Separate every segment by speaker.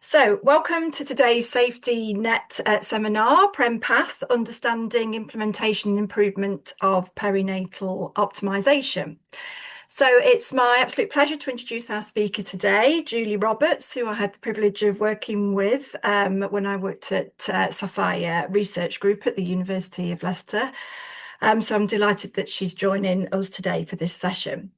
Speaker 1: So, welcome to today's SafetyNet seminar, PremPath, Understanding Implementation and Improvement of Perinatal Optimisation. So it's my absolute pleasure to introduce our speaker today, Julie Roberts, who I had the privilege of working with when I worked at Sapphire Research Group at the University of Leicester. So I'm delighted that she's joining us today for this session.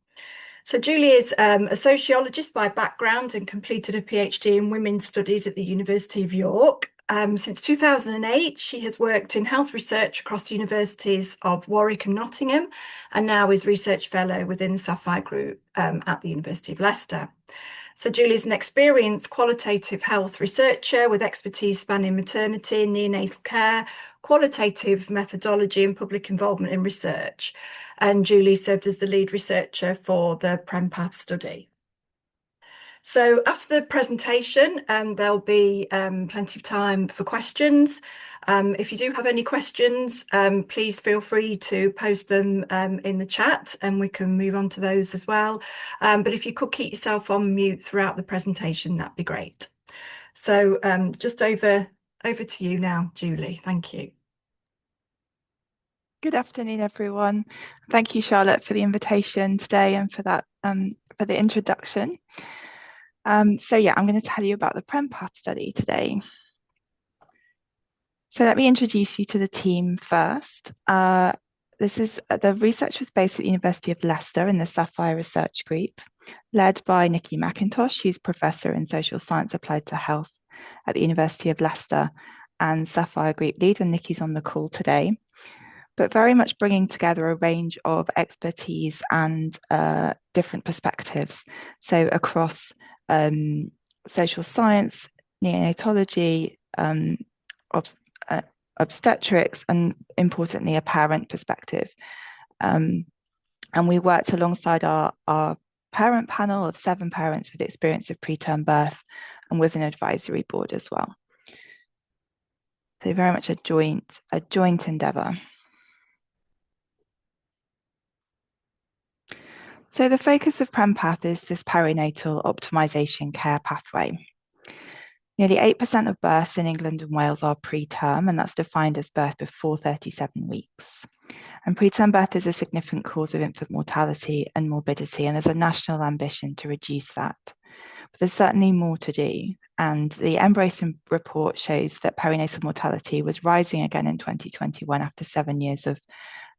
Speaker 1: So Julie is a sociologist by background and completed a PhD in women's studies at the University of York. Since 2008, she has worked in health research across the universities of Warwick and Nottingham, and now is research fellow within the Sapphire Group at the University of Leicester. So Julie is an experienced qualitative health researcher with expertise spanning maternity and neonatal care, qualitative methodology and public involvement in research. And Julie served as the lead researcher for the PremPath study. So after the presentation, there'll be plenty of time for questions. If you do have any questions, please feel free to post them in the chat and we can move on to those as well. But if you could keep yourself on mute throughout the presentation, that'd be great. So just over to you now, Julie. Thank you.
Speaker 2: Good afternoon, everyone. Thank you, Charlotte, for the invitation today and for that for the introduction. So yeah, I'm going to tell you about the PremPath study today. So let me introduce you to the team first. The research was based at the University of Leicester in the Sapphire Research Group, led by Nikki McIntosh, who's Professor in Social Science Applied to Health at the University of Leicester and Sapphire Group lead, and Nikki's on the call today. But very much bringing together a range of expertise and different perspectives. So across social science, neonatology, obstetrics, and importantly, a parent perspective. And we worked alongside our parent panel of 7 parents with experience of preterm birth and with an advisory board as well. So very much a joint endeavour. So the focus of PremPath is this perinatal optimisation care pathway. Nearly 8% of births in England and Wales are preterm, and that's defined as birth before 37 weeks. And preterm birth is a significant cause of infant mortality and morbidity, and there's a national ambition to reduce that. But there's certainly more to do, and the Embrace report shows that perinatal mortality was rising again in 2021 after 7 years of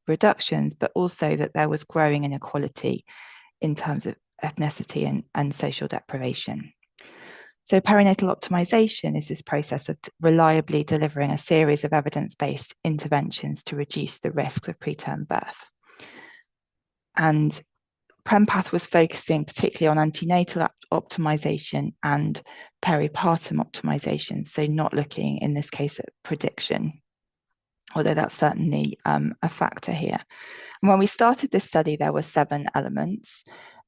Speaker 2: reductions, but also that there was growing inequality in terms of ethnicity and social deprivation. So perinatal optimisation is this process of reliably delivering a series of evidence-based interventions to reduce the risks of preterm birth. And PremPath was focusing particularly on antenatal optimisation and peripartum optimisation, so not looking in this case at prediction, although that's certainly a factor here. And when we started this study, there were 7 elements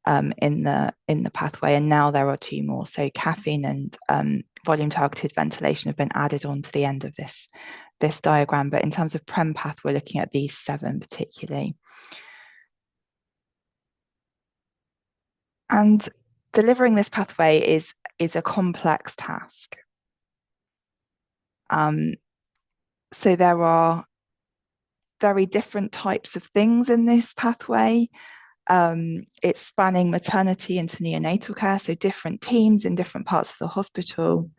Speaker 2: in the pathway, and now there are 2 more. So caffeine and volume targeted ventilation have been added on to the end of this diagram. But in terms of PremPath, we're looking at these 7 particularly. And delivering this pathway is a complex task. So there are very different types of things in this pathway. It's spanning maternity into neonatal care, so different teams in different parts of the hospital.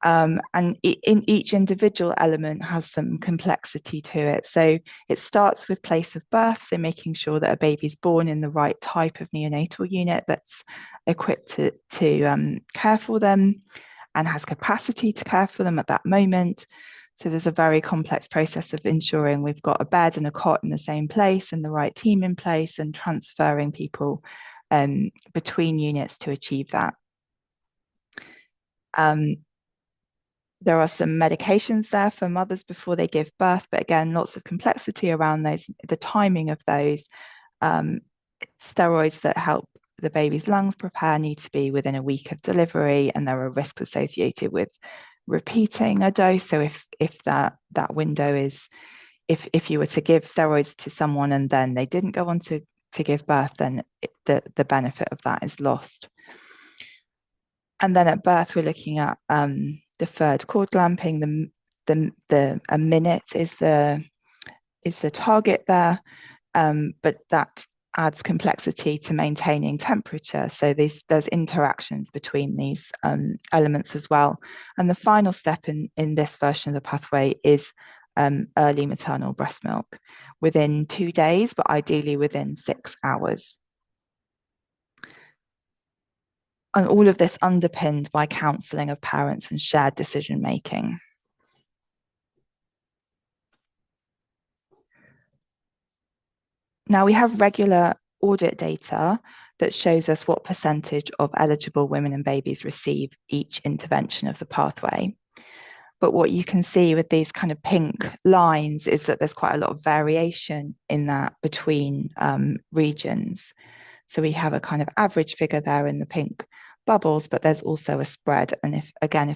Speaker 2: And in each individual element has some complexity to it. So it starts with place of birth, so making sure that a baby's born in the right type of neonatal unit that's equipped to care for them and has capacity to care for them at that moment. So there's a very complex process of ensuring we've got a bed and a cot in the same place and the right team in place and transferring people between units to achieve that. There are some medications there for mothers before they give birth, but again, lots of complexity around those, the timing of those. Steroids that help the baby's lungs prepare need to be within a week of delivery, and there are risks associated with repeating a dose. So if that window is, if you were to give steroids to someone and then they didn't go on to give birth, then the benefit of that is lost. And then at birth, we're looking at deferred cord clamping. A minute is the target there, but that adds complexity to maintaining temperature. So there's interactions between these elements as well. And the final step in this version of the pathway is early maternal breast milk within 2 days, but ideally within 6 hours. And all of this underpinned by counselling of parents and shared decision making. Now we have regular audit data that shows us what percentage of eligible women and babies receive each intervention of the pathway. But what you can see with these kind of pink lines is that there's quite a lot of variation in that between regions. So we have a kind of average figure there in the pink bubbles, but there's also a spread. And if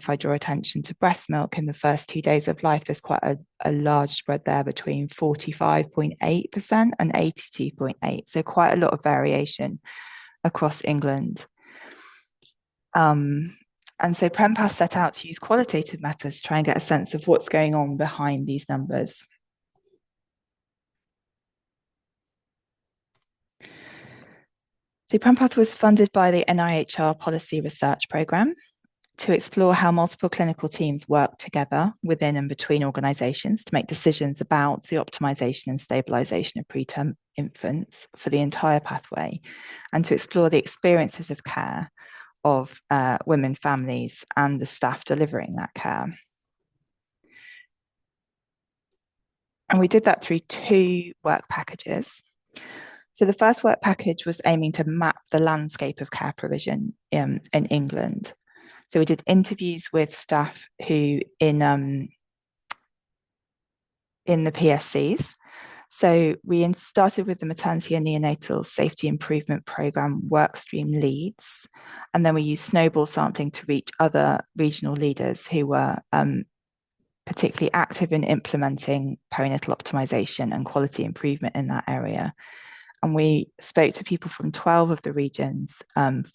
Speaker 2: I draw attention to breast milk in the first 2 days of life, there's quite a large spread there between 45.8% and 82.8%. So quite a lot of variation across England. And so PremPath set out to use qualitative methods to try and get a sense of what's going on behind these numbers. So PremPath was funded by the NIHR Policy Research Programme to explore how multiple clinical teams work together within and between organisations to make decisions about the optimisation and stabilisation of preterm infants for the entire pathway, and to explore the experiences of care of women, families, and the staff delivering that care. And we did that through 2 work packages. So the first work package was aiming to map the landscape of care provision in England. So we did interviews with staff who in the PSCs. So we started with the maternity and neonatal safety improvement programme workstream leads, and then we used snowball sampling to reach other regional leaders who were particularly active in implementing perinatal optimisation and quality improvement in that area. And we spoke to people from 12 of the regions,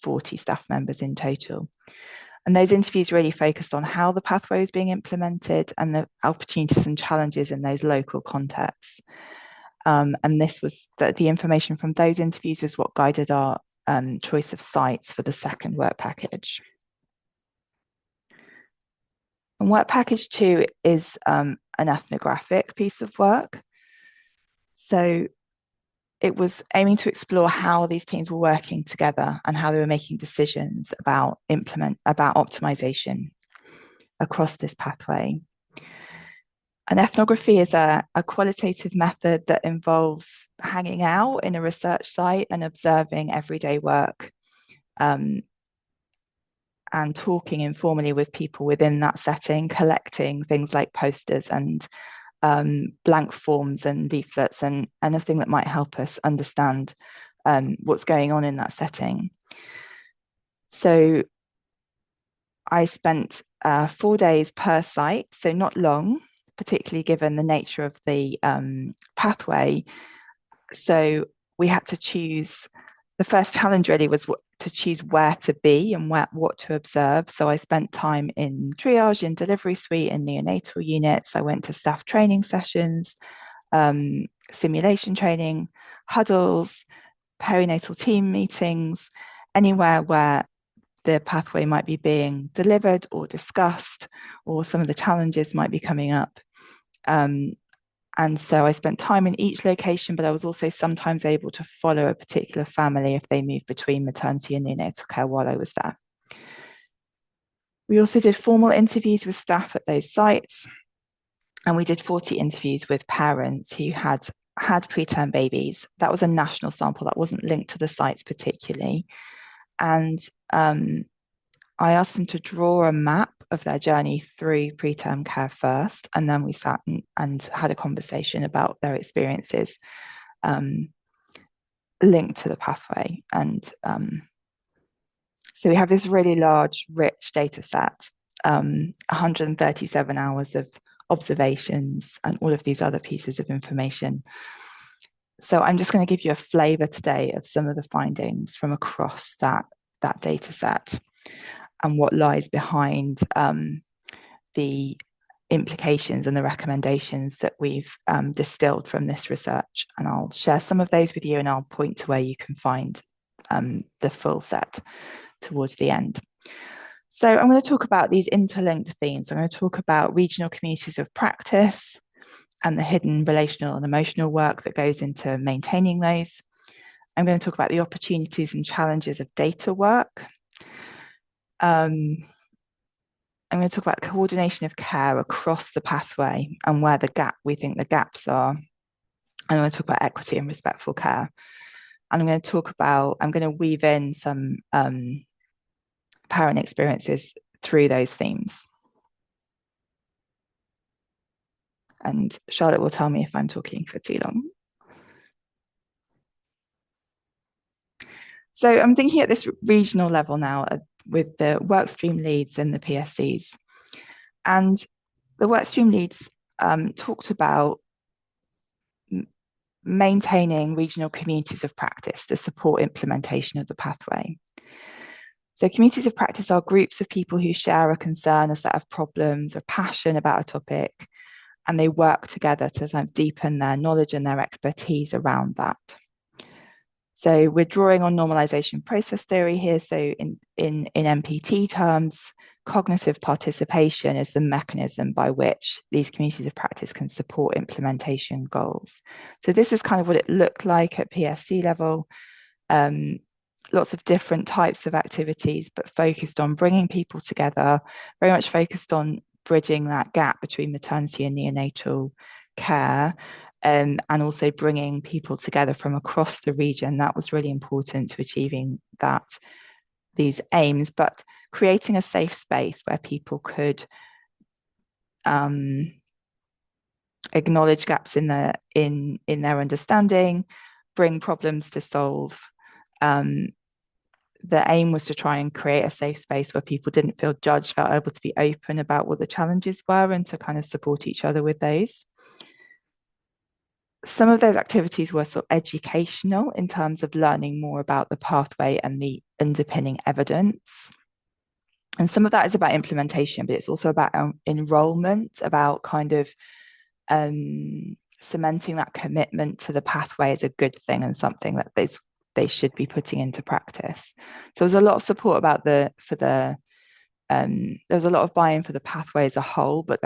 Speaker 2: 40 staff members in total. And those interviews really focused on how the pathway was being implemented and the opportunities and challenges in those local contexts. And this was the information from those interviews is what guided our choice of sites for the second work package. And work package 2 is an ethnographic piece of work. So it was aiming to explore how these teams were working together and how they were making decisions about optimization across this pathway. An ethnography is a qualitative method that involves hanging out in a research site and observing everyday work and talking informally with people within that setting, collecting things like posters and blank forms and leaflets and anything that might help us understand what's going on in that setting. So I spent 4 days per site, so not long, particularly given the nature of the pathway. So we had to choose, the first challenge really was to choose where to be and what to observe. So I spent time in triage, in delivery suite, in neonatal units. I went to staff training sessions, simulation training, huddles, perinatal team meetings, anywhere where the pathway might be being delivered or discussed, or some of the challenges might be coming up. And so I spent time in each location, but I was also sometimes able to follow a particular family if they moved between maternity and neonatal care while I was there. We also did formal interviews with staff at those sites, and we did 40 interviews with parents who had preterm babies. That was a national sample that wasn't linked to the sites particularly. And I asked them to draw a map of their journey through preterm care first, and then we sat and had a conversation about their experiences linked to the pathway. And so we have this really large, rich data set, 137 hours of observations and all of these other pieces of information. So I'm just going to give you a flavour today of some of the findings from across that data set. and what lies behind the implications and the recommendations that we've distilled from this research. And I'll share some of those with you, and I'll point to where you can find the full set towards the end. So I'm going to talk about these interlinked themes. I'm going to talk about regional communities of practice and the hidden relational and emotional work that goes into maintaining those. I'm going to talk about the opportunities and challenges of data work. I'm going to talk about coordination of care across the pathway and where we think the gaps are. And I'm going to talk about equity and respectful care. And I'm going to weave in some parent experiences through those themes. And Charlotte will tell me if I'm talking for too long. So I'm thinking at this regional level now with the workstream leads and the PSCs. And the workstream leads talked about maintaining regional communities of practice to support implementation of the pathway. So communities of practice are groups of people who share a concern, a set of problems, or passion about a topic, and they work together to kind of deepen their knowledge and their expertise around that. So we're drawing on normalization process theory here. So in MPT terms, cognitive participation is the mechanism by which these communities of practice can support implementation goals. So this is kind of what it looked like at PSC level. Lots of different types of activities, but focused on bringing people together, very much focused on bridging that gap between maternity and neonatal care, and also bringing people together from across the region. That was really important to achieving these aims, but creating a safe space where people could acknowledge gaps in their understanding, bring problems to solve. The aim was to try and create a safe space where people didn't feel judged, felt able to be open about what the challenges were, and to kind of support each other with those. Some of those activities were sort of educational in terms of learning more about the pathway and the underpinning evidence. And some of that is about implementation, but it's also about enrollment, about kind of cementing that commitment to the pathway as a good thing and something that they should be putting into practice. So there's a lot of support there was a lot of buy-in for the pathway as a whole, but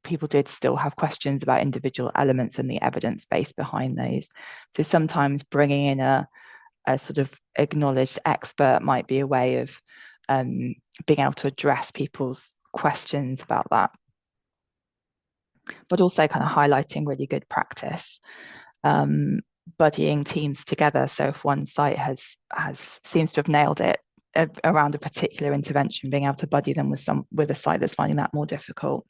Speaker 2: people did still have questions about individual elements and the evidence base behind those. So sometimes bringing in a sort of acknowledged expert might be a way of being able to address people's questions about that, but also kind of highlighting really good practice. Buddying teams together. So if one site seems to have nailed it around a particular intervention, being able to buddy them with a site that's finding that more difficult.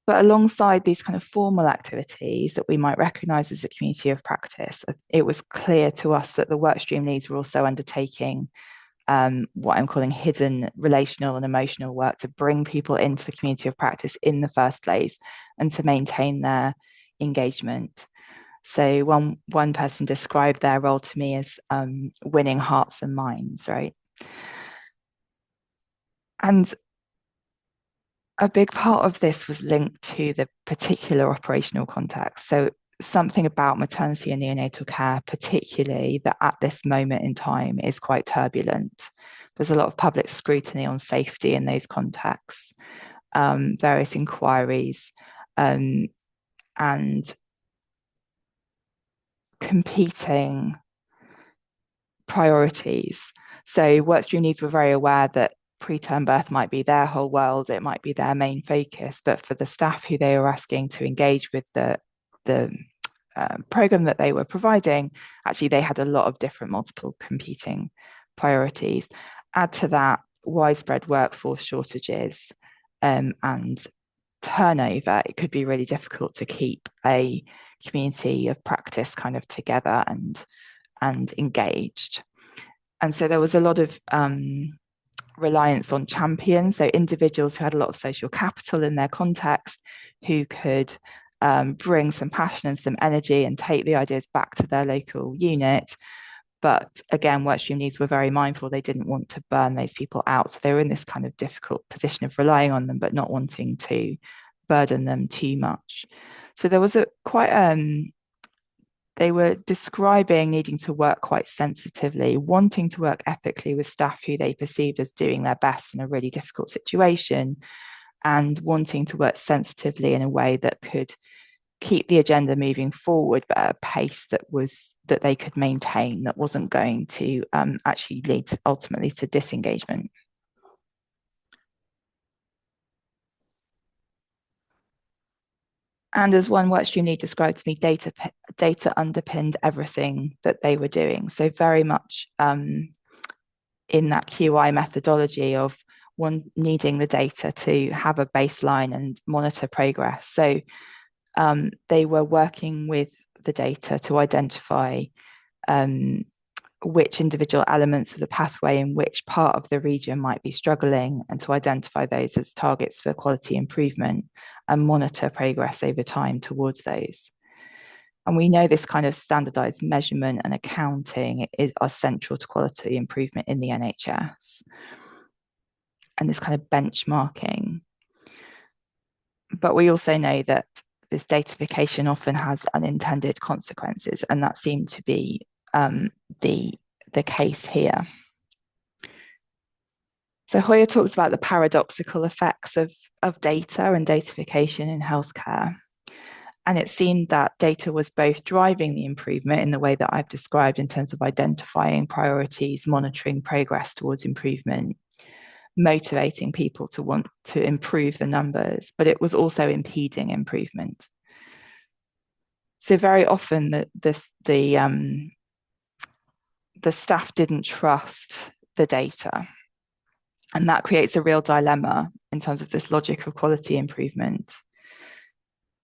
Speaker 2: But alongside these kind of formal activities that we might recognise as a community of practice, it was clear to us that the workstream leads were also undertaking what I'm calling hidden relational and emotional work to bring people into the community of practice in the first place and to maintain their engagement. So one person described their role to me as winning hearts and minds, right? And a big part of this was linked to the particular operational context. So something about maternity and neonatal care, particularly that at this moment in time is quite turbulent. There's a lot of public scrutiny on safety in those contexts, various inquiries, and competing priorities. So workstream leads were very aware that preterm birth might be their whole world, it might be their main focus, but for the staff who they were asking to engage with the program that they were providing, actually they had a lot of different multiple competing priorities. Add to that widespread workforce shortages and turnover, it could be really difficult to keep a community of practice kind of together and engaged. And so there was a lot of reliance on champions, so individuals who had a lot of social capital in their context, who could bring some passion and some energy and take the ideas back to their local unit. But again, workstream leads were very mindful. They didn't want to burn those people out. So they were in this kind of difficult position of relying on them, but not wanting to burden them too much. So there was they were describing needing to work quite sensitively, wanting to work ethically with staff who they perceived as doing their best in a really difficult situation, and wanting to work sensitively in a way that could keep the agenda moving forward, but at a pace that they could maintain, that wasn't going to actually lead ultimately to disengagement. And as one workstream lead described to me, data underpinned everything that they were doing. So very much in that QI methodology of one needing the data to have a baseline and monitor progress. So they were working with the data to identify which individual elements of the pathway in which part of the region might be struggling, and to identify those as targets for quality improvement and monitor progress over time towards those. And we know this kind of standardized measurement and accounting are central to quality improvement in the NHS, and this kind of benchmarking. But we also know that this datafication often has unintended consequences, and that seemed to be the case here. So Hoyer talks about the paradoxical effects of data and datafication in healthcare. And it seemed that data was both driving the improvement in the way that I've described in terms of identifying priorities, monitoring progress towards improvement, motivating people to want to improve the numbers, but it was also impeding improvement. So very often the staff didn't trust the data, and that creates a real dilemma in terms of this logic of quality improvement.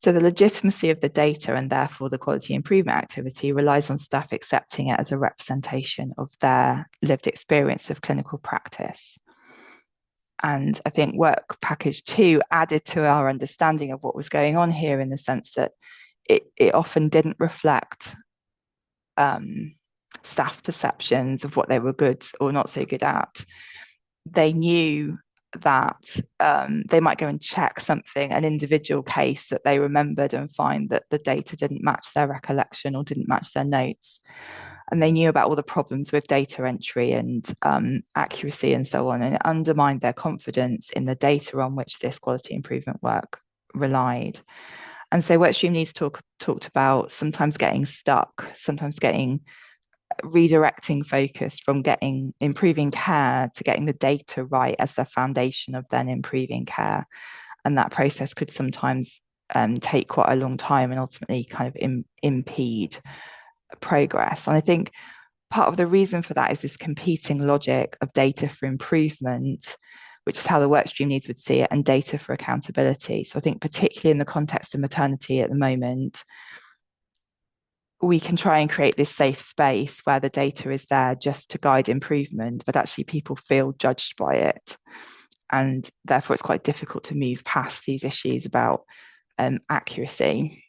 Speaker 2: So the legitimacy of the data, and therefore the quality improvement activity, relies on staff accepting it as a representation of their lived experience of clinical practice. And I think work package 2 added to our understanding of what was going on here, in the sense that it often didn't reflect staff perceptions of what they were good or not so good at. They knew that they might go and check something, an individual case that they remembered, and find that the data didn't match their recollection or didn't match their notes. And they knew about all the problems with data entry and accuracy and so on, and it undermined their confidence in the data on which this quality improvement work relied. And so workstream leads talked about sometimes getting stuck, sometimes redirecting focus from improving care to getting the data right as the foundation of then improving care. And that process could sometimes take quite a long time and ultimately kind of impede progress. And I think part of the reason for that is this competing logic of data for improvement, which is how the workstream leads would see it, and data for accountability. So I think particularly in the context of maternity at the moment, we can try and create this safe space where the data is there just to guide improvement, but actually people feel judged by it. And therefore it's quite difficult to move past these issues about accuracy.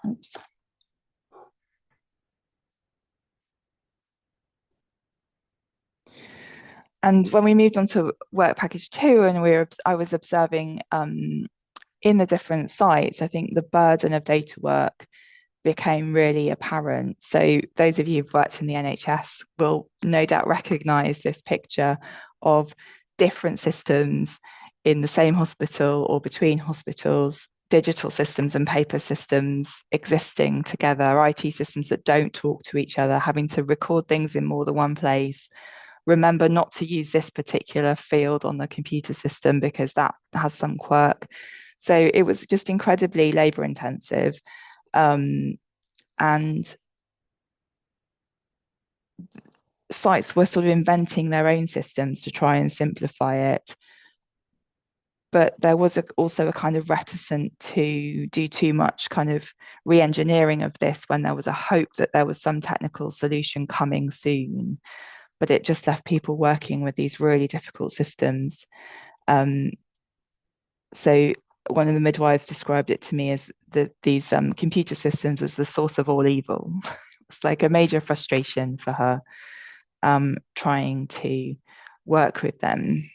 Speaker 2: Oops. And when we moved on to work package 2, and I was observing in the different sites, I think the burden of data work became really apparent. So those of you who've worked in the NHS will no doubt recognise this picture of different systems in the same hospital or between hospitals, digital systems and paper systems existing together, IT systems that don't talk to each other, having to record things in more than one place. Remember not to use this particular field on the computer system because that has some quirk. So it was just incredibly labour intensive. And sites were sort of inventing their own systems to try and simplify it. But there was also a kind of reticence to do too much kind of re-engineering of this when there was a hope that there was some technical solution coming soon. But it just left people working with these really difficult systems. So one of the midwives described it to me as these computer systems as the source of all evil. It's like a major frustration for her trying to work with them.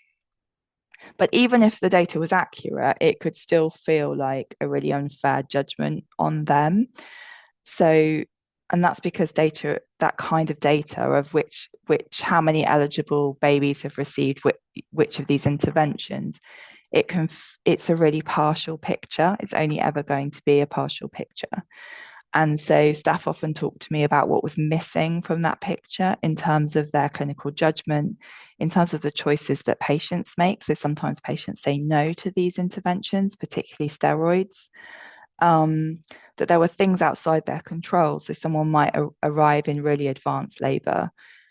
Speaker 2: But even if the data was accurate, it could still feel like a really unfair judgment on them. So, and that's because data, that kind of data of which how many eligible babies have received which of these interventions, it's a really partial picture. It's only ever going to be a partial picture. And so staff often talk to me about what was missing from that picture in terms of their clinical judgment, in terms of the choices that patients make. So sometimes patients say no to these interventions, particularly steroids, that there were things outside their control. So someone might arrive in really advanced labor,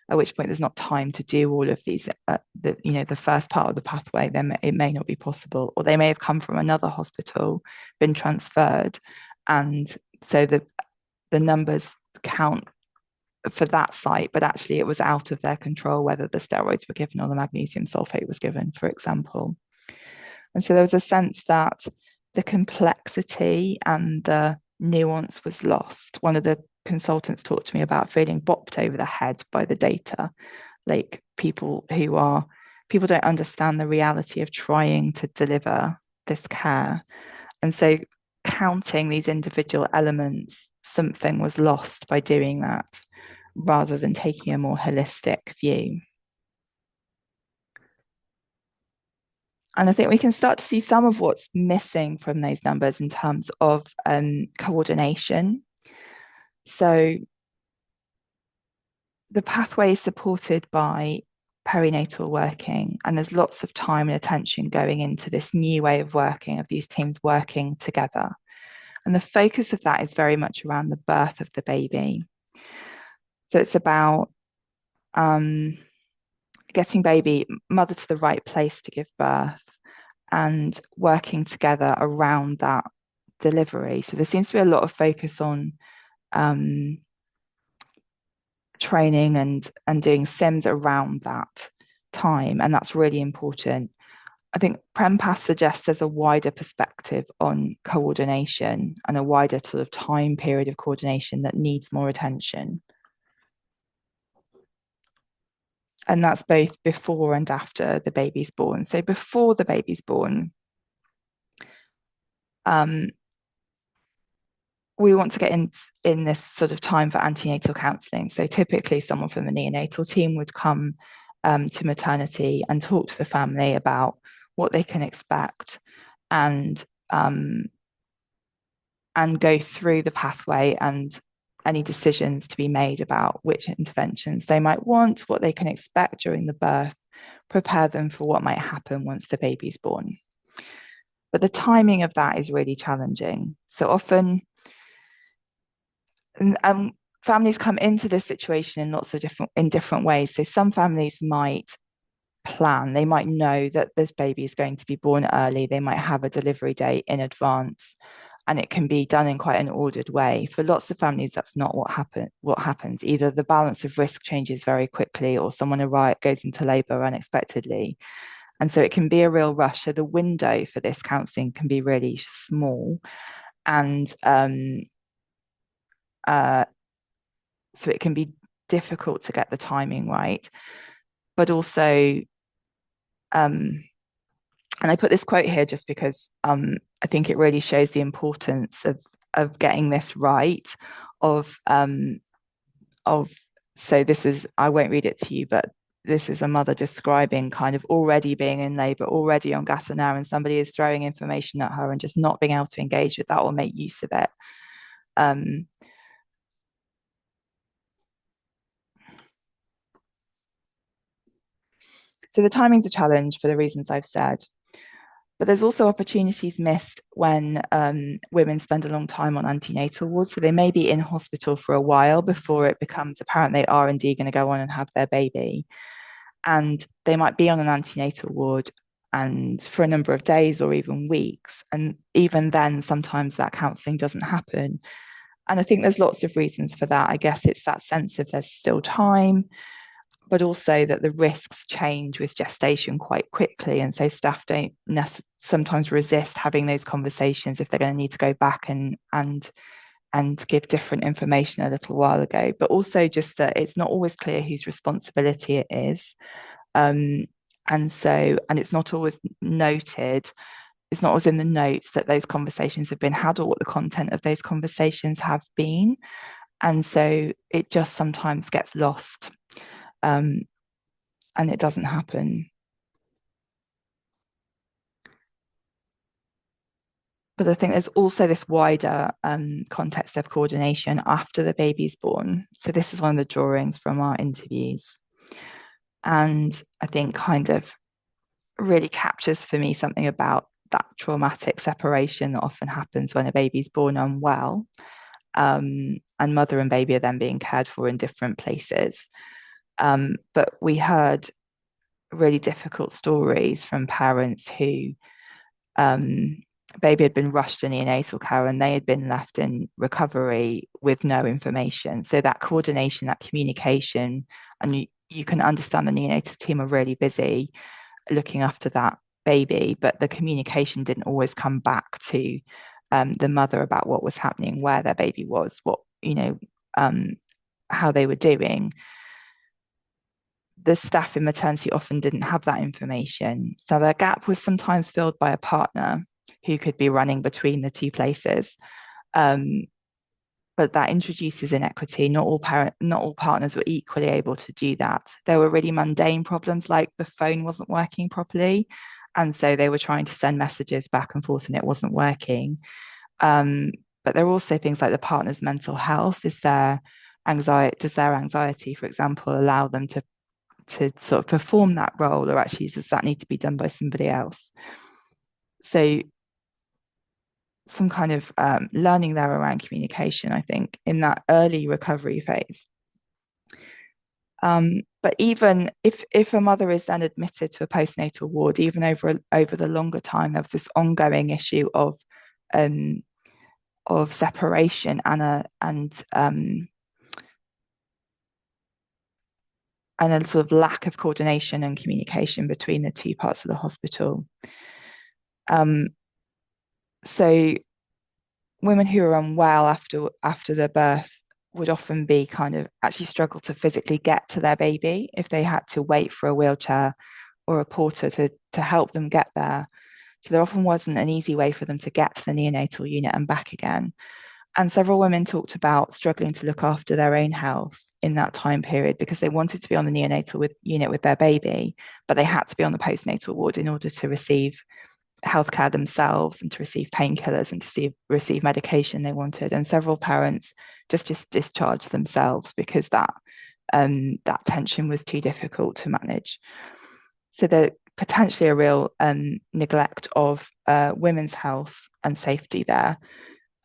Speaker 2: at which point there's not time to do all of these, the first part of the pathway, then it may not be possible. Or they may have come from another hospital, been transferred, and so the numbers count for that site, but actually it was out of their control whether the steroids were given or the magnesium sulfate was given, for example. And so there was a sense that the complexity and the nuance was lost. One of the consultants talked to me about feeling bopped over the head by the data, like people don't understand the reality of trying to deliver this care. And so counting these individual elements, something was lost by doing that rather than taking a more holistic view. And I think we can start to see some of what's missing from those numbers in terms of coordination. So the pathway is supported by perinatal working, and there's lots of time and attention going into this new way of working, of these teams working together. And the focus of that is very much around the birth of the baby. So it's about getting mother to the right place to give birth and working together around that delivery. So there seems to be a lot of focus on training and doing sims around that time, and that's really important. I think PremPath suggests there's a wider perspective on coordination and a wider sort of time period of coordination that needs more attention. And that's both before and after the baby's born. So before the baby's born, we want to get in this sort of time for antenatal counselling. So typically someone from the neonatal team would come to maternity and talk to the family about what they can expect and go through the pathway and any decisions to be made about which interventions they might want, what they can expect during the birth, prepare them for what might happen once the baby's born. But the timing of that is really challenging. So often, families come into this situation in lots of different ways. So some families might plan, they might know that this baby is going to be born early, they might have a delivery date in advance, and it can be done in quite an ordered way. For lots of families, that's not what happens. Either the balance of risk changes very quickly, or someone goes into labour unexpectedly. And so it can be a real rush. So the window for this counselling can be really small. And so it can be difficult to get the timing right. But also, and I put this quote here just because I think it really shows the importance of getting this right. So this is, I won't read it to you, but this is a mother describing kind of already being in labour, already on gas and air, and somebody is throwing information at her and just not being able to engage with that or make use of it. So the timing's a challenge for the reasons I've said. But there's also opportunities missed when women spend a long time on antenatal wards. So they may be in hospital for a while before it becomes apparent they are indeed going to go on and have their baby. And they might be on an antenatal ward and for a number of days or even weeks. And even then, sometimes that counselling doesn't happen. And I think there's lots of reasons for that. I guess it's that sense of there's still time. but also that the risks change with gestation quite quickly. And so staff don't sometimes resist having those conversations if they're going to need to go back and give different information a little while ago, but also just that it's not always clear whose responsibility it is. And it's not always noted, it's not always in the notes that those conversations have been had or what the content of those conversations have been. And so it just sometimes gets lost, and it doesn't happen. But I think there's also this wider context of coordination after the baby's born. So this is one of the drawings from our interviews. And I think kind of really captures for me something about that traumatic separation that often happens when a baby's born unwell. And mother and baby are then being cared for in different places. But we heard really difficult stories from parents who baby had been rushed to neonatal care and they had been left in recovery with no information. So that coordination, that communication, and you can understand the neonatal team are really busy looking after that baby, but the communication didn't always come back to the mother about what was happening, where their baby was, what, how they were doing. The staff in maternity often didn't have that information. So their gap was sometimes filled by a partner who could be running between the two places. But that introduces inequity. Not all partners were equally able to do that. There were really mundane problems like the phone wasn't working properly. And so they were trying to send messages back and forth and it wasn't working. But there are also things like the partner's mental health. Does their anxiety, for example, allow them to sort of perform that role, or actually does that need to be done by somebody else? So some kind of learning there around communication, I think, in that early recovery phase. But even if a mother is then admitted to a postnatal ward, even over the longer time, there was this ongoing issue of separation and a sort of lack of coordination and communication between the two parts of the hospital. So women who are unwell after their birth would often be kind of actually struggle to physically get to their baby if they had to wait for a wheelchair or a porter to help them get there. So there often wasn't an easy way for them to get to the neonatal unit and back again. And several women talked about struggling to look after their own health in that time period because they wanted to be on the neonatal unit with their baby, but they had to be on the postnatal ward in order to receive healthcare themselves and to receive painkillers and to receive medication they wanted. And several parents just discharged themselves because that tension was too difficult to manage. So there's potentially a real neglect of women's health and safety there.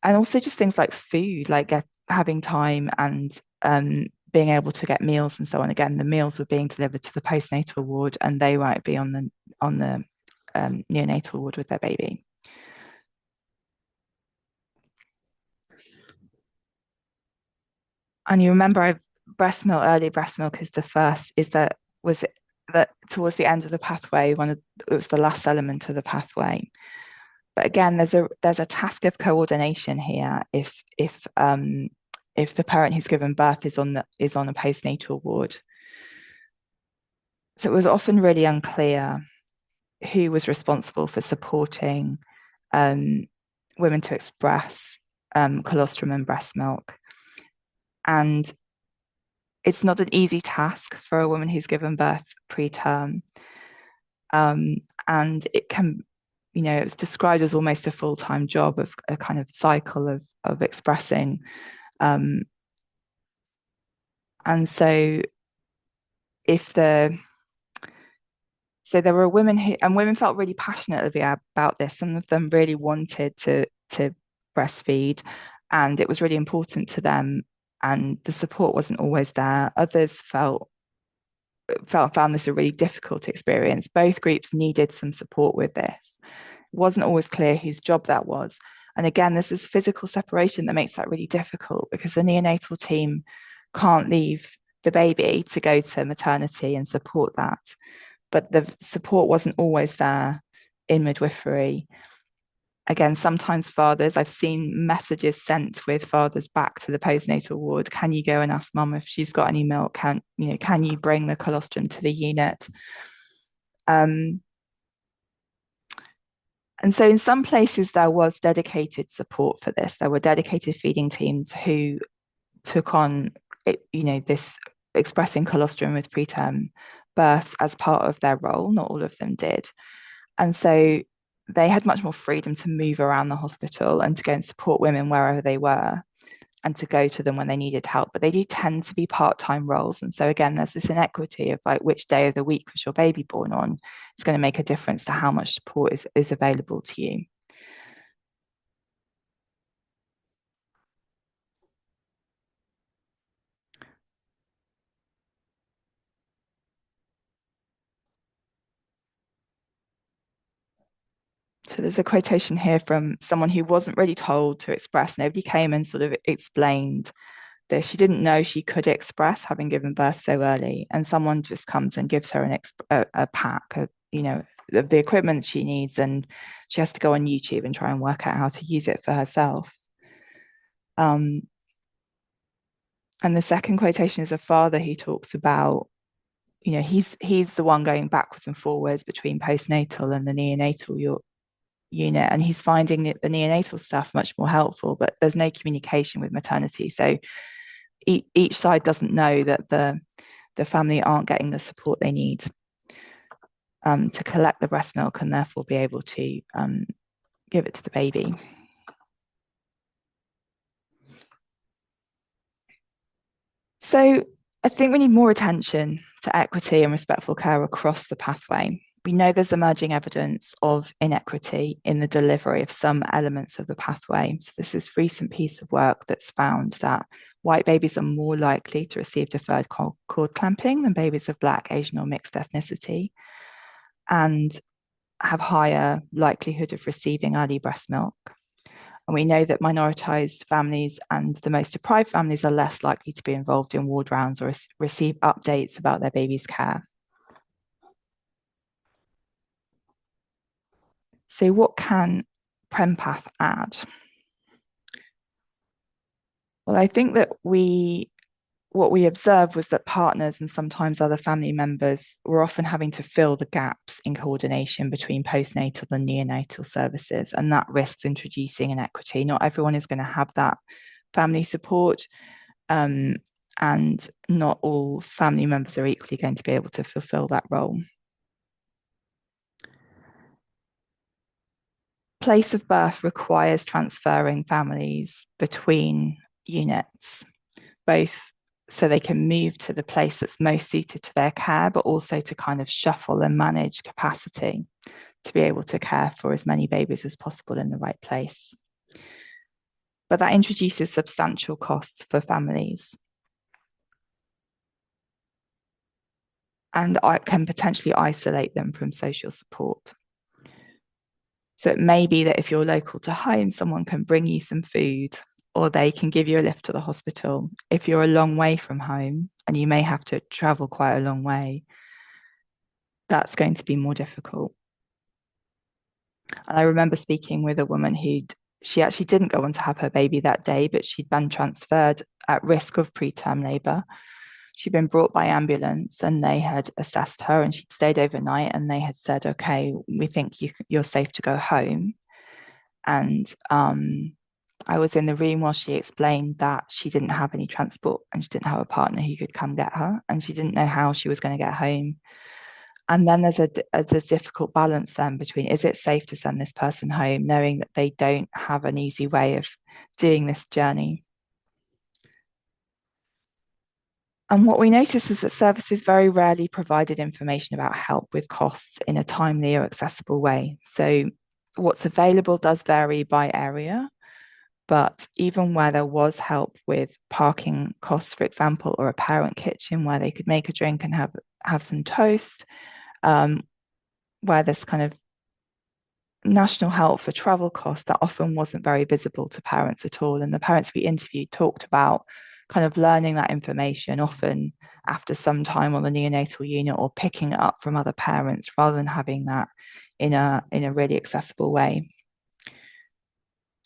Speaker 2: And also just things like food, like having time and being able to get meals and so on. Again, the meals were being delivered to the postnatal ward and they might be on the neonatal ward with their baby. And you remember early breast milk is that towards the end of the pathway, it was the last element of the pathway. But again, there's a task of coordination here. If the parent who's given birth is on a postnatal ward, so it was often really unclear who was responsible for supporting women to express colostrum and breast milk. And it's not an easy task for a woman who's given birth preterm. And it can, it's described as almost a full-time job of a kind of cycle of expressing. And so there were women women felt really passionately about this. Some of them really wanted to breastfeed and it was really important to them and the support wasn't always there. Others found this a really difficult experience. Both groups needed some support with this. It wasn't always clear whose job that was. And again, this is physical separation that makes that really difficult because the neonatal team can't leave the baby to go to maternity and support that. But the support wasn't always there in midwifery. Again, sometimes fathers, I've seen messages sent with fathers back to the postnatal ward. Can you go and ask mum if she's got any milk? Can you bring the colostrum to the unit? And so in some places there was dedicated support for this. There were dedicated feeding teams who took on, this expressing colostrum with preterm births as part of their role. Not all of them did. And so they had much more freedom to move around the hospital and to go and support women wherever they were and to go to them when they needed help. But they do tend to be part-time roles. And so again, there's this inequity of like which day of the week was your baby born on. It's going to make a difference to how much support is available to you. So there's a quotation here from someone who wasn't really told to express. Nobody came and sort of explained this. She didn't know she could express, having given birth so early. And someone just comes and gives her a pack of, the equipment she needs, and she has to go on YouTube and try and work out how to use it for herself. And the second quotation is a father who talks about, he's the one going backwards and forwards between postnatal and the neonatal unit, and he's finding the neonatal stuff much more helpful, but there's no communication with maternity. So each side doesn't know that the family aren't getting the support they need to collect the breast milk and therefore be able to give it to the baby. So I think we need more attention to equity and respectful care across the pathway. We know there's emerging evidence of inequity in the delivery of some elements of the pathway. So this is a recent piece of work that's found that white babies are more likely to receive deferred cord clamping than babies of Black, Asian, or mixed ethnicity, and have higher likelihood of receiving early breast milk. And we know that minoritized families and the most deprived families are less likely to be involved in ward rounds or receive updates about their baby's care. So what can PremPath add? Well, I think that what we observed was that partners and sometimes other family members were often having to fill the gaps in coordination between postnatal and neonatal services, and that risks introducing inequity. Not everyone is going to have that family support, and not all family members are equally going to be able to fulfill that role. Place of birth requires transferring families between units, both so they can move to the place that's most suited to their care, but also to kind of shuffle and manage capacity to be able to care for as many babies as possible in the right place. But that introduces substantial costs for families. And can potentially isolate them from social support. So it may be that if you're local to home, someone can bring you some food, or they can give you a lift to the hospital. If you're a long way from home, and you may have to travel quite a long way, that's going to be more difficult. And I remember speaking with a woman she actually didn't go on to have her baby that day, but she'd been transferred at risk of preterm labour. She'd been brought by ambulance, and they had assessed her, and she'd stayed overnight, and they had said, okay, we think you're safe to go home. And I was in the room while she explained that she didn't have any transport, and she didn't have a partner who could come get her, and she didn't know how she was going to get home. And then there's a difficult balance then between, is it safe to send this person home knowing that they don't have an easy way of doing this journey? And what we noticed is that services very rarely provided information about help with costs in a timely or accessible way. So what's available does vary by area, but even where there was help with parking costs, for example, or a parent kitchen where they could make a drink and have some toast, where there's kind of national help for travel costs, that often wasn't very visible to parents at all. And the parents we interviewed talked about kind of learning that information, often after some time on the neonatal unit, or picking it up from other parents rather than having that in a really accessible way.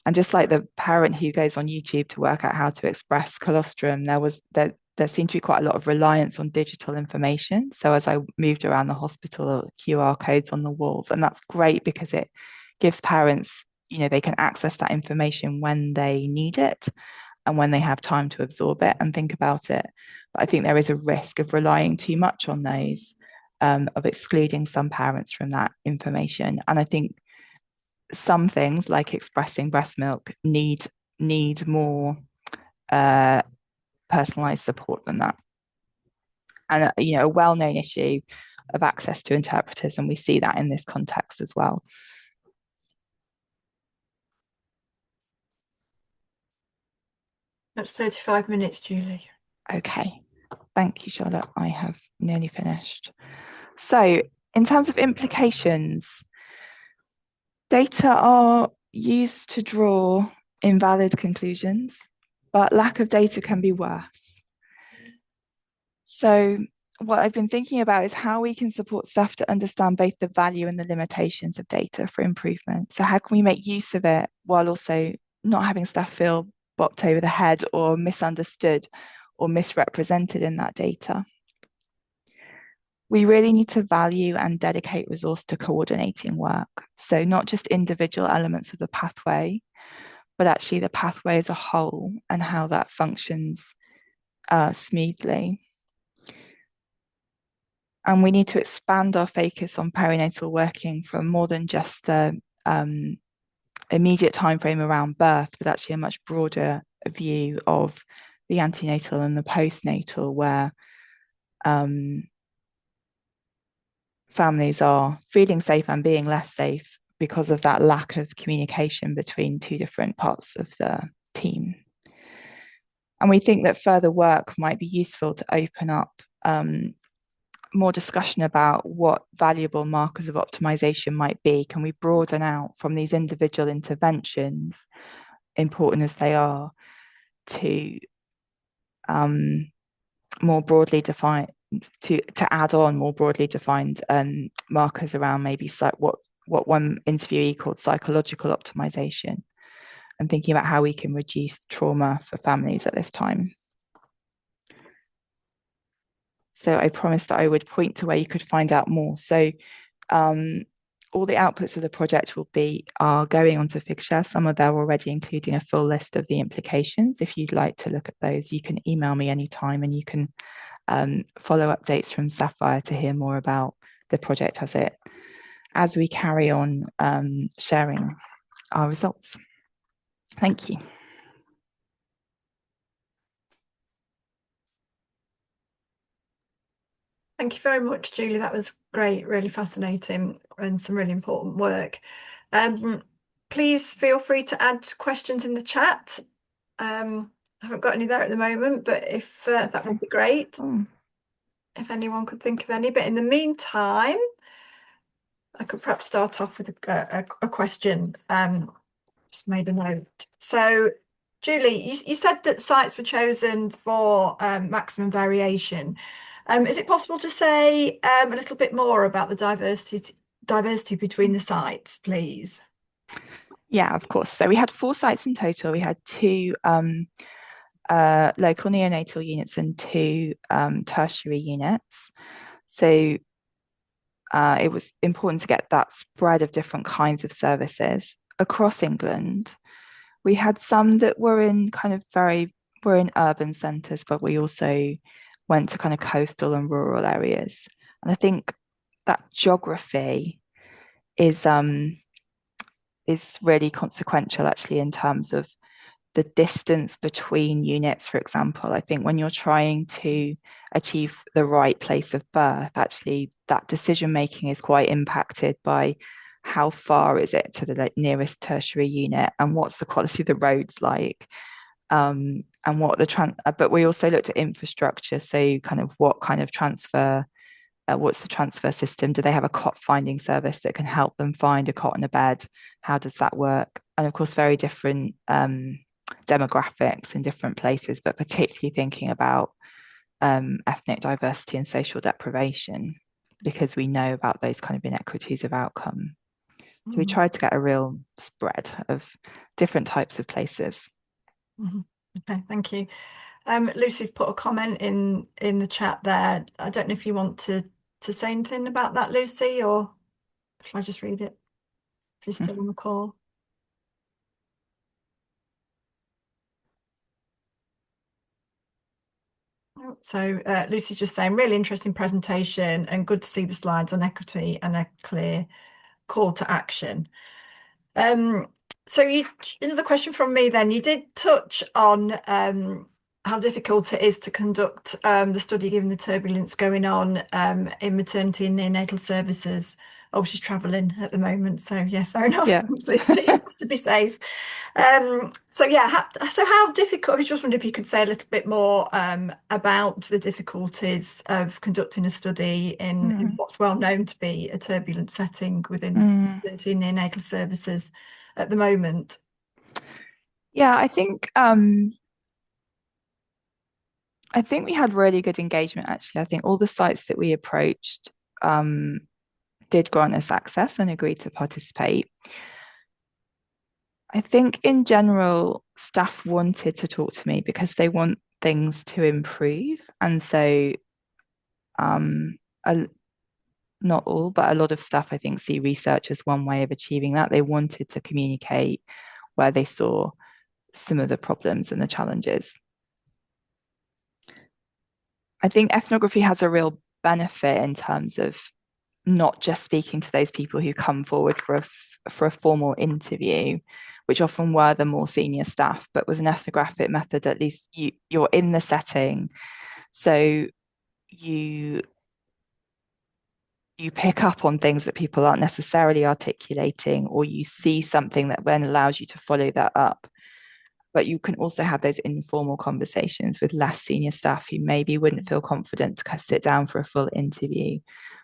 Speaker 2: And just like the parent who goes on YouTube to work out how to express colostrum, there seemed to be quite a lot of reliance on digital information. So as I moved around the hospital, QR codes on the walls, and that's great because it gives parents, they can access that information when they need it and when they have time to absorb it and think about it. But I think there is a risk of relying too much on those, of excluding some parents from that information. And I think some things like expressing breast milk need more personalized support than that. And a well-known issue of access to interpreters, and we see that in this context as well.
Speaker 1: That's 35 minutes, Julie.
Speaker 2: Okay, thank you, Charlotte. I have nearly finished. So in terms of implications, data are used to draw invalid conclusions, but lack of data can be worse. So what I've been thinking about is how we can support staff to understand both the value and the limitations of data for improvement. So how can we make use of it while also not having staff feel bopped over the head or misunderstood or misrepresented in that data? We really need to value and dedicate resource to coordinating work. So not just individual elements of the pathway, but actually the pathway as a whole and how that functions smoothly. And we need to expand our focus on perinatal working from more than just the immediate timeframe around birth, but actually a much broader view of the antenatal and the postnatal, where families are feeling safe and being less safe because of that lack of communication between two different parts of the team. And we think that further work might be useful to open up more discussion about what valuable markers of optimization might be. Can we broaden out from these individual interventions, important as they are, to more broadly defined, to add on more broadly defined markers around maybe what one interviewee called psychological optimization, and thinking about how we can reduce trauma for families at this time. So I promised that I would point to where you could find out more. So all the outputs of the project are going onto Figshare. Some of them are already including a full list of the implications. If you'd like to look at those, you can email me anytime, and you can follow updates from Sapphire to hear more about the project as we carry on sharing our results. Thank you.
Speaker 1: Thank you very much, Julie. That was great, really fascinating, and some really important work. Please feel free to add questions in the chat. I haven't got any there at the moment, but if that would be great. If anyone could think of any. But in the meantime, I could perhaps start off with a question. Just made a note. So, Julie, you said that sites were chosen for maximum variation. Is it possible to say a little bit more about the diversity between the sites, please?
Speaker 2: Yeah, of course. So we had 4 sites in total. We had 2 local neonatal units and 2 tertiary units. So it was important to get that spread of different kinds of services across England. We had some that were in urban centres, but we also went to kind of coastal and rural areas. And I think that geography is really consequential, actually, in terms of the distance between units. For example, I think when you're trying to achieve the right place of birth, actually that decision making is quite impacted by how far is it to the nearest tertiary unit, and what's the quality of the roads like, and what but we also looked at infrastructure. So kind of what kind of transfer, what's the transfer system? Do they have a cot finding service that can help them find a cot and a bed? How does that work? And of course, very different demographics in different places, but particularly thinking about ethnic diversity and social deprivation, because we know about those kind of inequities of outcome. So we tried to get a real spread of different types of places.
Speaker 1: Okay, thank you. Lucy's put a comment in the chat there. I don't know if you want to say anything about that, Lucy, or shall I just read it if you're still on the call? So Lucy's just saying, really interesting presentation and good to see the slides on equity and a clear call to action. So another question from me then, you did touch on how difficult it is to conduct the study given the turbulence going on in maternity and neonatal services. Obviously travelling at the moment, so yeah, fair enough.
Speaker 2: Yeah.
Speaker 1: To be safe. So yeah, so how difficult? I just wondered if you could say a little bit more about the difficulties of conducting a study in what's well known to be a turbulent setting within maternity and neonatal services at the moment.
Speaker 2: Yeah, I think we had really good engagement, actually. I think all the sites that we approached did grant us access and agreed to participate. I think in general, staff wanted to talk to me because they want things to improve. And so not all, but a lot of staff, I think, see research as one way of achieving that. They wanted to communicate where they saw some of the problems and the challenges. I think ethnography has a real benefit in terms of not just speaking to those people who come forward for a formal interview, which often were the more senior staff, but with an ethnographic method, at least you're in the setting, so you pick up on things that people aren't necessarily articulating, or you see something that then allows you to follow that up. But you can also have those informal conversations with less senior staff who maybe wouldn't feel confident to sit down for a full interview,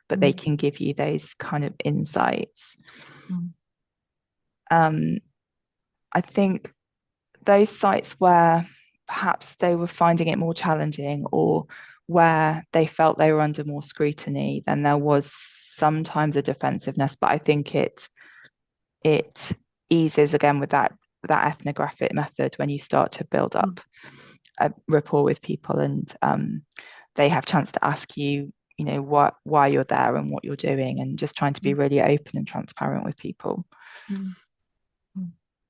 Speaker 2: but they can give you those kind of insights. I think those sites where perhaps they were finding it more challenging, or where they felt they were under more scrutiny, then there was sometimes a defensiveness, but I think it eases again with that ethnographic method when you start to build up a rapport with people, and they have a chance to ask you, why you're there and what you're doing, and just trying to be really open and transparent with people.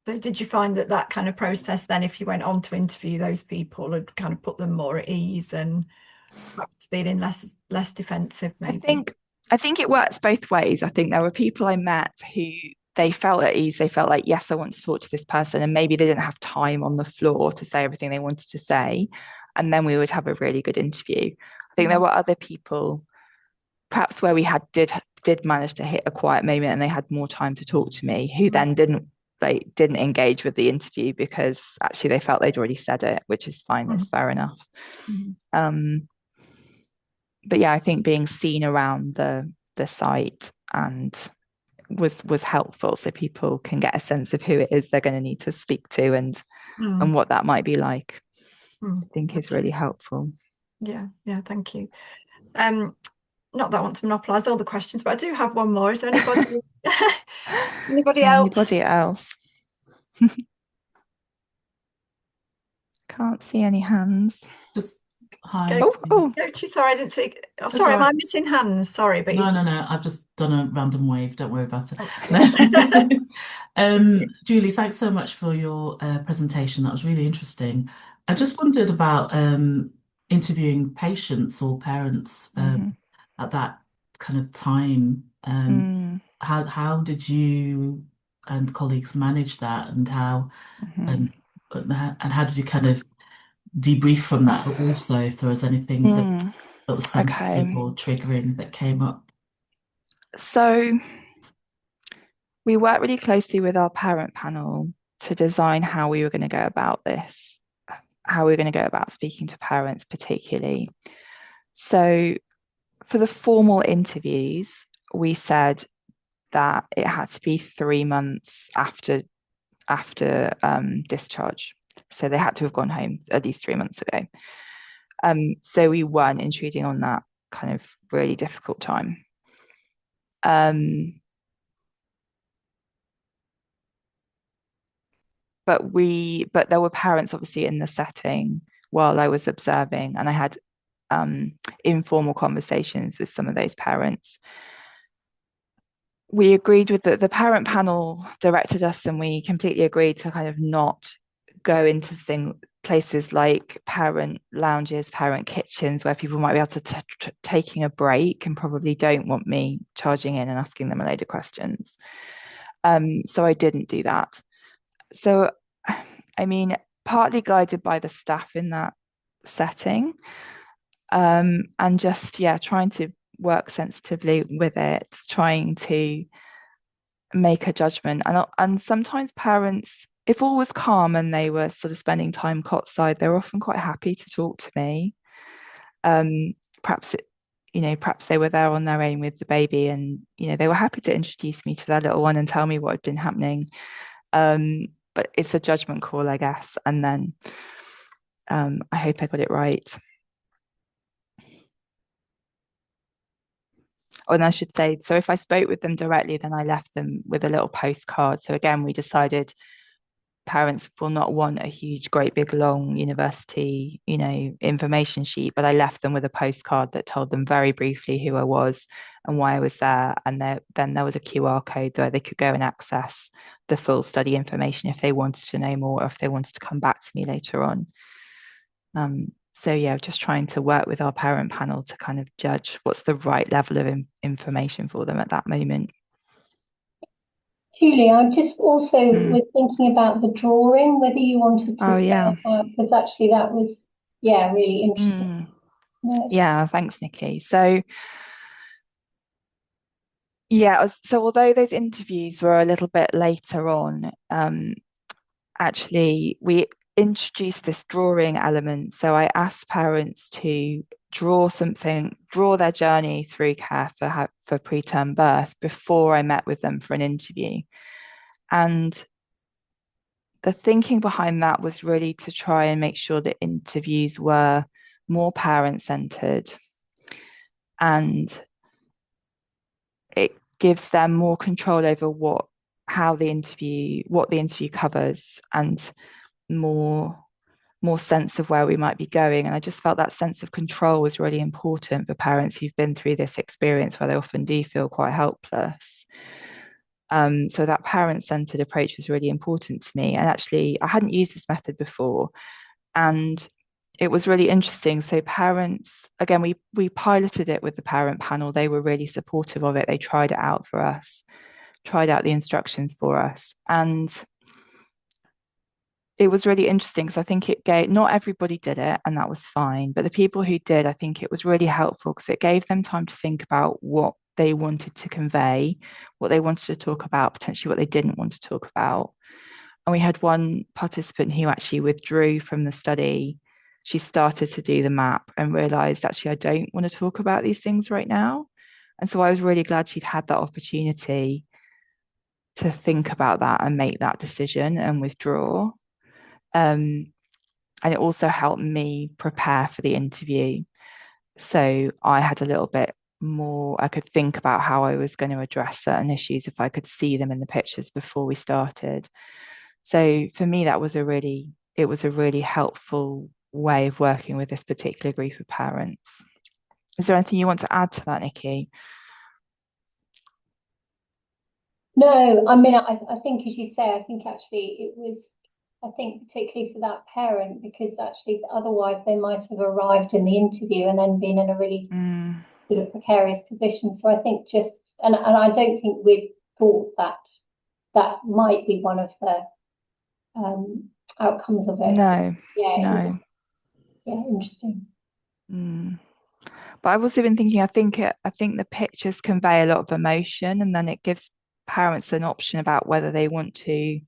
Speaker 1: But did you find that kind of process then, if you went on to interview those people, had kind of put them more at ease and perhaps feeling less defensive, maybe?
Speaker 2: I think it works both ways. I think there were people I met who they felt at ease. They felt like, yes, I want to talk to this person, and maybe they didn't have time on the floor to say everything they wanted to say, and then we would have a really good interview. I think there were other people, perhaps where we did manage to hit a quiet moment and they had more time to talk to me, who then didn't engage with the interview because actually they felt they'd already said it, which is fine. It's fair enough. But yeah, I think being seen around the site and was helpful, so people can get a sense of who it is they're going to need to speak to and what that might be like. I think is really helpful.
Speaker 1: Yeah, thank you. Not that I want to monopolise all the questions, but I do have one more. Is there anybody
Speaker 2: Anybody else? Can't see any hands.
Speaker 3: Just hi.
Speaker 1: Go to, sorry, I didn't see. Oh, sorry, am I missing hands? Sorry, but
Speaker 3: no. I've just done a random wave. Don't worry about it. Julie, thanks so much for your presentation. That was really interesting. I just wondered about interviewing patients or parents at that kind of time. How did you and colleagues manage that, and how did you kind of debrief from that, but also if there was anything that was sensitive or triggering that came up?
Speaker 2: So we worked really closely with our parent panel to design how we were going to go about this, how we were going to go about speaking to parents particularly. So for the formal interviews, we said that it had to be 3 months after discharge. So they had to have gone home at least 3 months ago. So we weren't intruding on that kind of really difficult time. But there were parents obviously in the setting while I was observing, and I had informal conversations with some of those parents. We agreed with the parent panel directed us, and we completely agreed to kind of not go into places like parent lounges, parent kitchens, where people might be able to taking a break and probably don't want me charging in and asking them a load of questions. So I didn't do that. So, I mean, partly guided by the staff in that setting, and just, trying to work sensitively with it, trying to make a judgment. And sometimes parents, if all was calm and they were sort of spending time cotside, they're often quite happy to talk to me. Perhaps they were there on their own with the baby, and they were happy to introduce me to their little one and tell me what had been happening. But it's a judgment call, I guess. And then I hope I got it right. Oh, and I should say, so if I spoke with them directly, then I left them with a little postcard. So again, we decided parents will not want a huge, great big long university, information sheet, but I left them with a postcard that told them very briefly who I was and why I was there. And then there was a QR code where they could go and access the full study information if they wanted to know more, or if they wanted to come back to me later on. So just trying to work with our parent panel to kind of judge what's the right level of information for them at that moment.
Speaker 4: Julie, I just also was thinking about the drawing, whether you wanted to because actually that was really interesting.
Speaker 2: Yeah, thanks, Nikki. So so although those interviews were a little bit later on, actually we introduced this drawing element. So I asked parents to draw their journey through care for preterm birth before I met with them for an interview. And the thinking behind that was really to try and make sure that interviews were more parent-centered, and it gives them more control over what the interview covers, and more sense of where we might be going. And I just felt that sense of control was really important for parents who've been through this experience where they often do feel quite helpless. So that parent-centered approach was really important to me. And actually, I hadn't used this method before, and it was really interesting. So parents, again, we piloted it with the parent panel. They were really supportive of it. They tried it out for us, tried out the instructions for us. And it was really interesting because I think not everybody did it, and that was fine. But the people who did, I think it was really helpful because it gave them time to think about what they wanted to convey, what they wanted to talk about, potentially what they didn't want to talk about. And we had one participant who actually withdrew from the study. She started to do the map and realized, actually, I don't want to talk about these things right now. And so I was really glad she'd had that opportunity to think about that and make that decision and withdraw. And it also helped me prepare for the interview. So I had a little bit more, I could think about how I was going to address certain issues if I could see them in the pictures before we started. So for me, it was a really helpful way of working with this particular group of parents. Is there anything you want to add to that, Nikki?
Speaker 4: No, I mean, I think, as you say, I think actually it was, particularly for that parent, because actually otherwise they might have arrived in the interview and then been in a really sort of precarious position. So I think and I don't think we'd thought that might be one of the outcomes of it.
Speaker 2: No.
Speaker 4: Yeah, interesting.
Speaker 2: But I've also been thinking, I think the pictures convey a lot of emotion, and then it gives parents an option about whether they want to.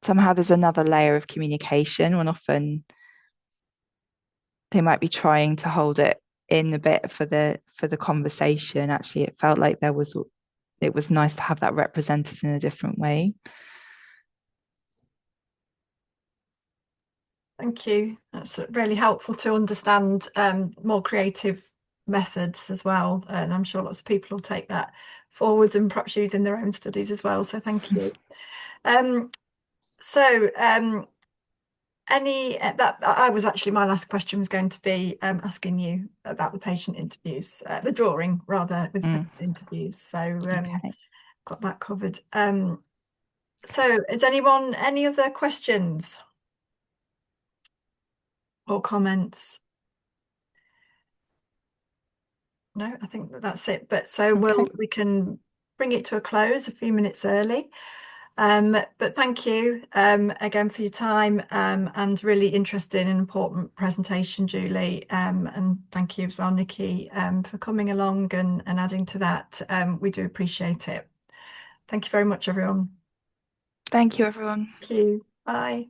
Speaker 2: Somehow there's another layer of communication when often they might be trying to hold it in a bit for the conversation. Actually, it felt like it was nice to have that represented in a different way.
Speaker 1: Thank you. That's really helpful to understand more creative methods as well. And I'm sure lots of people will take that forwards and perhaps use in their own studies as well. So thank you. That was actually my last question, was going to be asking you about the patient interviews, the drawing rather, with patient interviews. So got that covered. So is anyone, any other questions or comments? No, I think that's it. But so we can bring it to a close a few minutes early. But thank you again for your time, and really interesting and important presentation, Julie. And thank you as well, Nikki, for coming along and adding to that. We do appreciate it. Thank you very much, everyone.
Speaker 2: Thank you, everyone.
Speaker 1: Thank you. Bye.